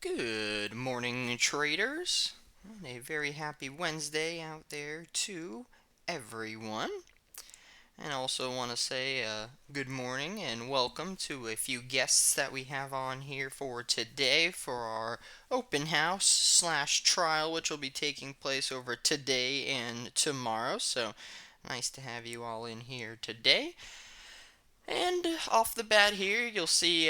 Good morning, traders, and a very happy Wednesday out there to everyone. And also want to say good morning and welcome to a few guests that we have on here for today for our open house slash trial, which will be taking place over today and tomorrow. So nice to have you all in here today. And off the bat here, you'll see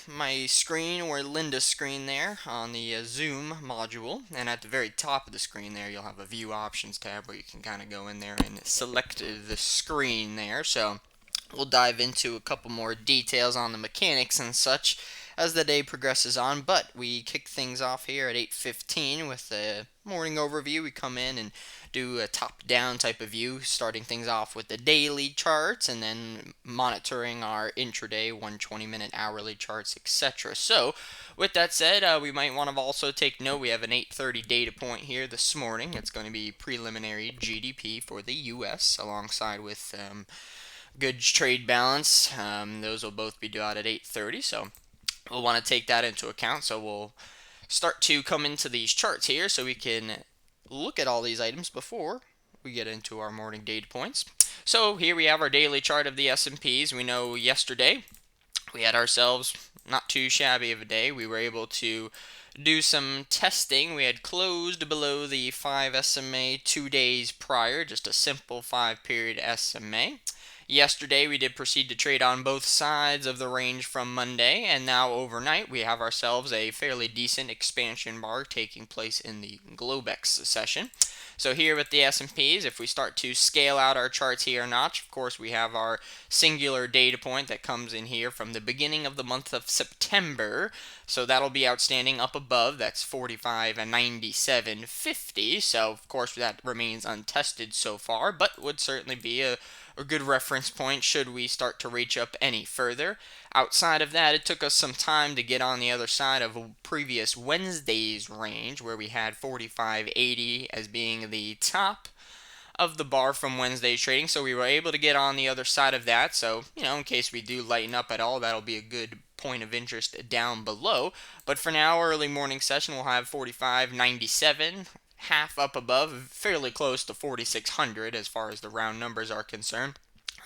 my screen, or Linda's screen there, on the Zoom module. And at the very top of the screen there, you'll have a View Options tab where you can kind of go in there and select the screen there. So we'll dive into a couple more details on the mechanics and such as the day progresses on, but we kick things off here at 8:15 with a morning overview. We come in and do a top-down type of view, starting things off with the daily charts and then monitoring our intraday 120-minute hourly charts, etc. So, with that said, we might want to also take note we have an 8:30 data point here this morning. It's going to be preliminary GDP for the U.S. alongside with goods trade balance. Those will both be due out at 8:30, so we'll want to take that into account. So we'll start to come into these charts here so we can look at all these items before we get into our morning data points. So here we have our daily chart of the S&Ps. We know yesterday we had ourselves not too shabby of a day. We were able to do some testing. We had closed below the 5 SMA 2 days prior, just a simple 5-period SMA. Yesterday, we did proceed to trade on both sides of the range from Monday, and now overnight, we have ourselves a fairly decent expansion bar taking place in the Globex session. So here with the S&Ps, if we start to scale out our charts here a notch, of course, we have our singular data point that comes in here from the beginning of the month of September. So that'll be outstanding up above. That's 45 and 97.50. So of course that remains untested so far, but would certainly be a good reference point should we start to reach up any further. Outside of that, it took us some time to get on the other side of previous Wednesday's range where we had 45.80 as being the top of the bar from Wednesday's trading, so we were able to get on the other side of that. So, in case we do lighten up at all, that'll be a good point of interest down below. But for now, early morning session, we'll have 45.97, half up above, fairly close to 4,600 as far as the round numbers are concerned.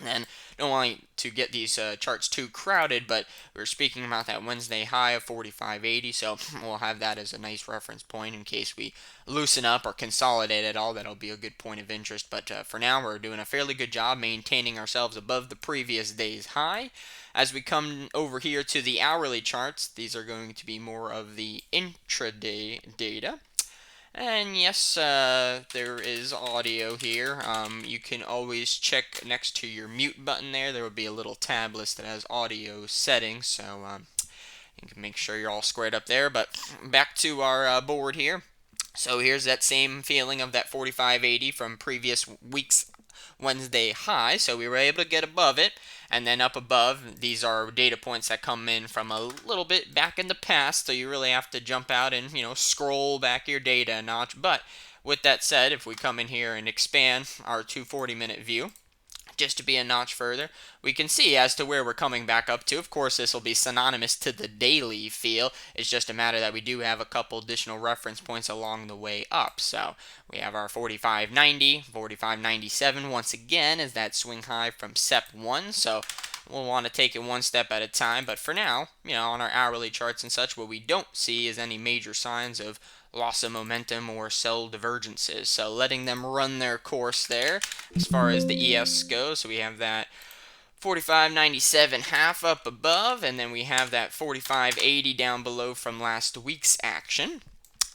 And don't want to get these charts too crowded, but we were speaking about that Wednesday high of 45.80, so we'll have that as a nice reference point in case we loosen up or consolidate at all. That'll be a good point of interest. But for now, we're doing a fairly good job maintaining ourselves above the previous day's high. As we come over here to the hourly charts, these are going to be more of the intraday data. And yes, there is audio here. You can always check next to your mute button there. There will be a little tab list that has audio settings, so you can make sure you're all squared up there. But back to our board here. So here's that same feeling of that 45.80 from previous week's Wednesday high. So we were able to get above it. And then up above, these are data points that come in from a little bit back in the past. So you really have to jump out and, scroll back your data a notch. But with that said, if we come in here and expand our 240-minute view, just to be a notch further, we can see as to where we're coming back up to. Of course, this will be synonymous to the daily feel. It's just a matter that we do have a couple additional reference points along the way up. So we have our 45.90, 45.97 once again as that swing high from SEP 1. So we'll want to take it one step at a time. But for now, on our hourly charts and such, what we don't see is any major signs of loss of momentum or sell divergences. So letting them run their course there as far as the ES goes. So we have that 45.97 half up above, and then we have that 45.80 down below from last week's action.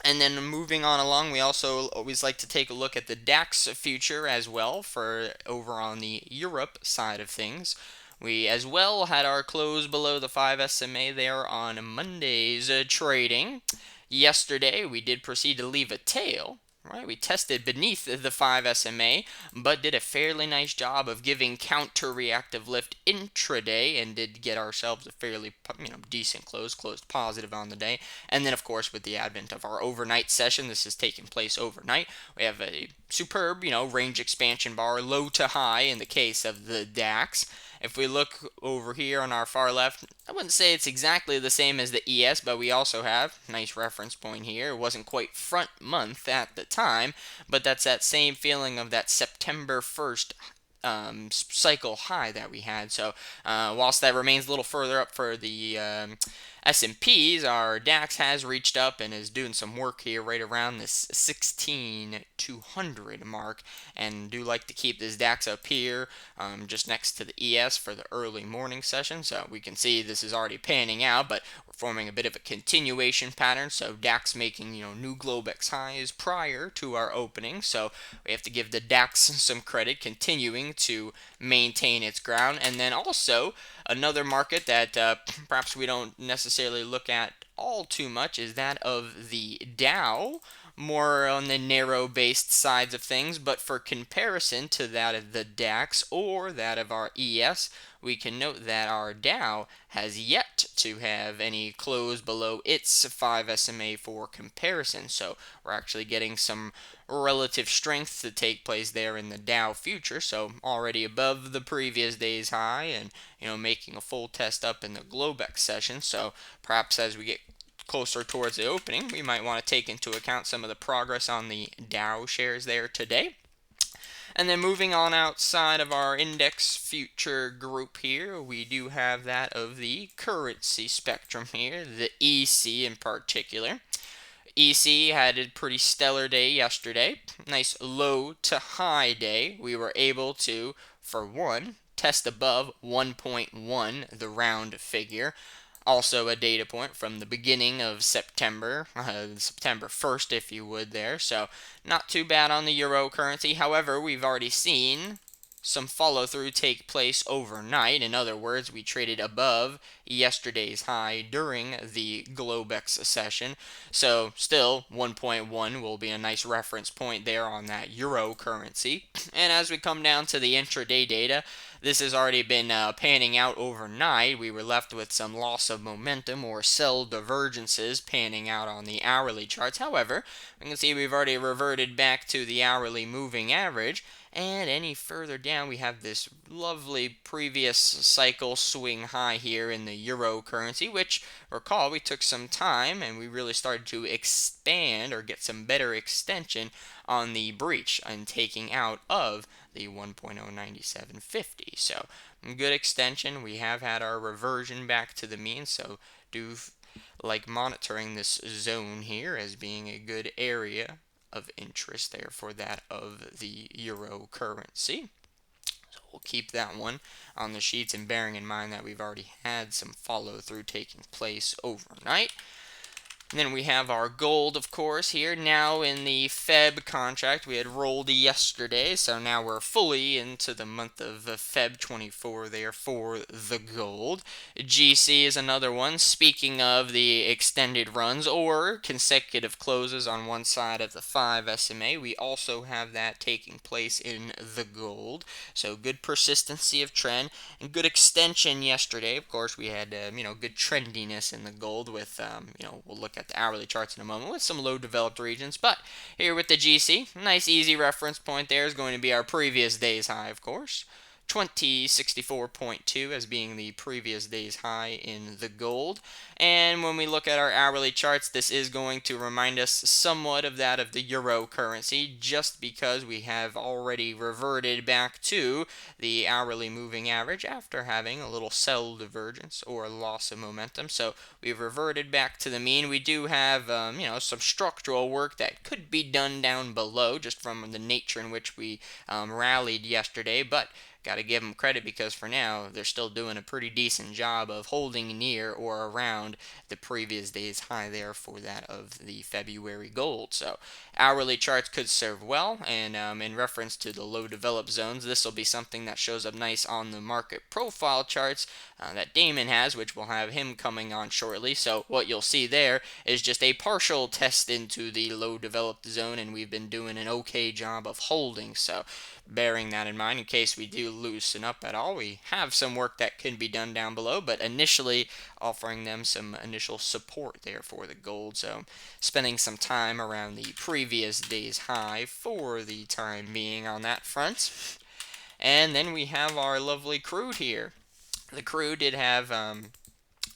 And then moving on along, we also always like to take a look at the DAX future as well for over on the Europe side of things. We as well had our close below the 5 SMA there on Monday's trading. Yesterday, we did proceed to leave a tail. Right, we tested beneath the 5 SMA, but did a fairly nice job of giving counter-reactive lift intraday and did get ourselves a fairly decent close, closed positive on the day. And then, of course, with the advent of our overnight session, this is taking place overnight, we have a superb, range expansion bar, low to high in the case of the DAX. If we look over here on our far left, I wouldn't say it's exactly the same as the ES, but we also have nice reference point here. It wasn't quite front month at the time, but that's that same feeling of that September 1st cycle high that we had. So whilst that remains a little further up for the S&Ps, our DAX has reached up and is doing some work here right around this 16,200 mark, and do like to keep this DAX up here just next to the ES for the early morning session. So we can see this is already panning out, but we're forming a bit of a continuation pattern. So DAX making new Globex highs prior to our opening. So we have to give the DAX some credit, continuing to maintain its ground. And then also another market that perhaps we don't necessarily look at all too much is that of the Dow, more on the narrow based sides of things, but for comparison to that of the DAX or that of our ES, we can note that our Dow has yet to have any close below its 5 SMA for comparison. So we're actually getting some relative strength to take place there in the Dow future. So already above the previous day's high, and making a full test up in the Globex session. So perhaps as we get closer towards the opening, we might want to take into account some of the progress on the Dow shares there today. And then moving on outside of our index future group here, we do have that of the currency spectrum here, the EC in particular. EC had a pretty stellar day yesterday. Nice low to high day. We were able to, for one, test above 1.1, the round figure. Also a data point from the beginning of September, September 1st, if you would there. So not too bad on the euro currency. However, we've already seen some follow through take place overnight. In other words, we traded above yesterday's high during the Globex session. So still 1.1 will be a nice reference point there on that euro currency. And as we come down to the intraday data, this has already been panning out overnight. We were left with some loss of momentum or sell divergences panning out on the hourly charts. However, we can see we've already reverted back to the hourly moving average. And any further down, we have this lovely previous cycle swing high here in the euro currency, which, recall, we took some time and we really started to expand or get some better extension on the breach and taking out of the 1.09750. So good extension. We have had our reversion back to the mean, so do like monitoring this zone here as being a good area of interest there for that of the euro currency. So we'll keep that one on the sheets, and bearing in mind that we've already had some follow through taking place overnight. And then we have our gold, of course, here. Now in the Feb contract, we had rolled yesterday, so now we're fully into the month of Feb 24 there for the gold. GC is another one. Speaking of the extended runs or consecutive closes on one side of the 5 SMA, we also have that taking place in the gold. So good persistency of trend and good extension yesterday. Of course, we had good trendiness in the gold with we'll look at the hourly charts in a moment with some low developed regions. But here with the GC, nice easy reference point there is going to be our previous day's high, of course. 2064.2 as being the previous day's high in the gold. And when we look at our hourly charts, this is going to remind us somewhat of that of the euro currency, just because we have already reverted back to the hourly moving average after having a little sell divergence or loss of momentum. So we've reverted back to the mean. We do have some structural work that could be done down below just from the nature in which we rallied yesterday, but got to give them credit because for now they're still doing a pretty decent job of holding near or around the previous day's high there for that of the February gold. So hourly charts could serve well, and in reference to the low developed zones, this will be something that shows up nice on the market profile charts that Damon has, which we'll have him coming on shortly. So what you'll see there is just a partial test into the low developed zone, and we've been doing an okay job of holding. So bearing that in mind, in case we do loosen up at all, we have some work that can be done down below, but initially offering them some initial support there for the gold. So spending some time around the previous day's high for the time being on that front. And then we have our lovely crude here. The crude did have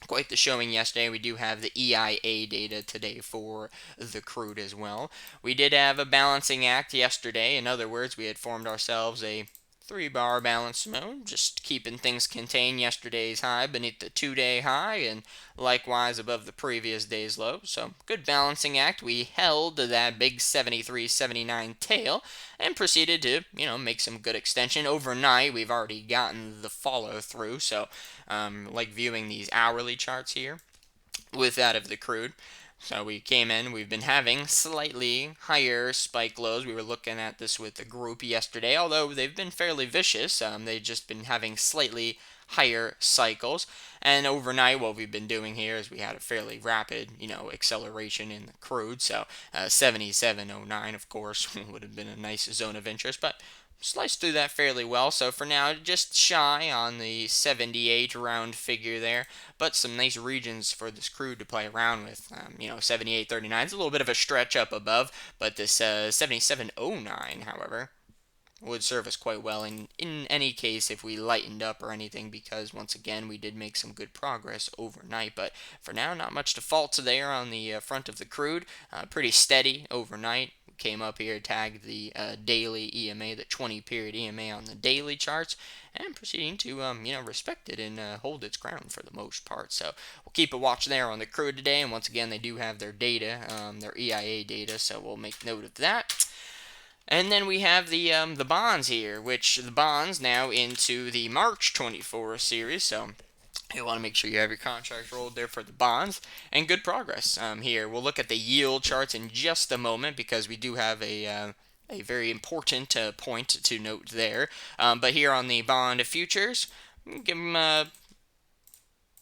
quite the showing yesterday. We do have the EIA data today for the crude as well. We did have a balancing act yesterday. In other words, we had formed ourselves a 3-bar balance mode, just keeping things contained. Yesterday's high beneath the 2-day high, and likewise above the previous day's low. So good balancing act. We held that big 73.79 tail and proceeded to make some good extension overnight. We've already gotten the follow through, so like viewing these hourly charts here with that of the crude. So we came in, we've been having slightly higher spike lows. We were looking at this with the group yesterday, although they've been fairly vicious. They've just been having slightly higher cycles. And overnight, what we've been doing here is we had a fairly rapid, acceleration in the crude. So 77.09, of course, would have been a nice zone of interest, but sliced through that fairly well. So for now, just shy on the 78 round figure there, but some nice regions for this crude to play around with. 78.39 is a little bit of a stretch up above, but this 77.09, however, would serve us quite well in any case if we lightened up or anything, because once again we did make some good progress overnight. But for now, not much to fault there on the front of the crude. Pretty steady overnight. Came up here, tagged the daily EMA, the 20-period EMA on the daily charts, and proceeding to respect it and hold its ground for the most part. So we'll keep a watch there on the crude today, and once again they do have their data, their EIA data, so we'll make note of that. And then we have the bonds here, which the bonds now into the March 24 series. So you want to make sure you have your contracts rolled there for the bonds, and good progress here. We'll look at the yield charts in just a moment because we do have a very important point to note there. But here on the bond futures, give them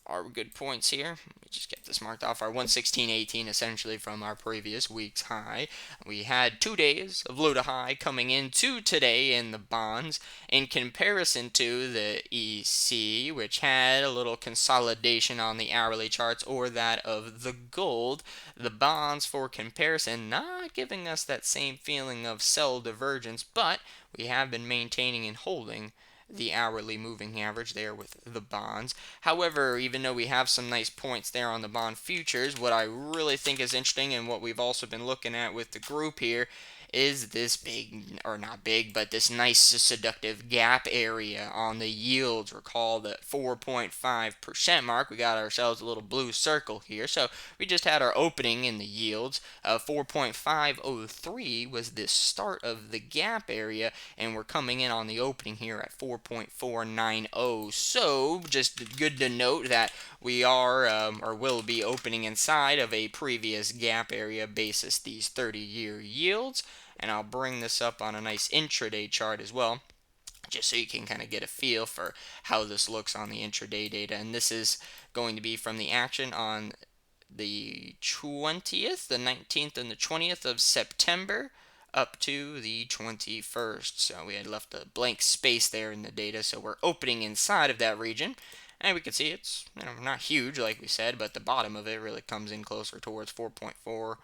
our good points here. Let me just get this marked off. Our 116.18 essentially from our previous week's high. We had 2 days of low to high coming into today in the bonds in comparison to the EC, which had a little consolidation on the hourly charts, or that of the gold. The bonds, for comparison, not giving us that same feeling of sell divergence, but we have been maintaining and holding the hourly moving average there with the bonds. However, even though we have some nice points there on the bond futures, what I really think is interesting, and what we've also been looking at with the group here, is this big, or not big, but this nice seductive gap area on the yields. Recall the 4.5% mark. We got ourselves a little blue circle here. So we just had our opening in the yields. 4.503 was the start of the gap area, and we're coming in on the opening here at 4.490. So just good to note that we are or will be opening inside of a previous gap area basis these 30-year yields. And I'll bring this up on a nice intraday chart as well, just so you can kind of get a feel for how this looks on the intraday data. And this is going to be from the action on the 20th, the 19th, and the 20th of September up to the 21st. So we had left a blank space there in the data, so we're opening inside of that region. And we can see it's not huge like we said, but the bottom of it really comes in closer towards 4.4.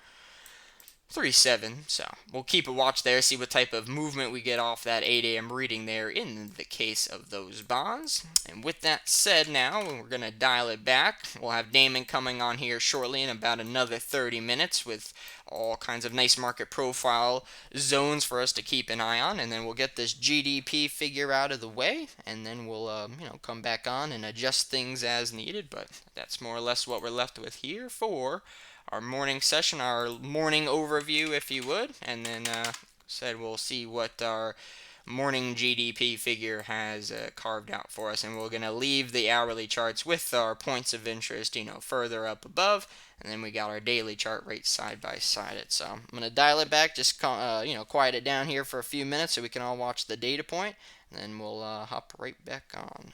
37. So we'll keep a watch there, see what type of movement we get off that 8 a.m. reading there in the case of those bonds. And with that said, now we're going to dial it back. We'll have Damon coming on here shortly in about another 30 minutes with all kinds of nice market profile zones for us to keep an eye on, and then we'll get this GDP figure out of the way, and then we'll come back on and adjust things as needed. But that's more or less what we're left with here for our morning session, our morning overview, if you would. And then said we'll see what our morning GDP figure has carved out for us, and we're going to leave the hourly charts with our points of interest further up above, and then we got our daily chart rates side by side it. So I'm going to dial it back, just quiet it down here for a few minutes so we can all watch the data point, and then we'll hop right back on.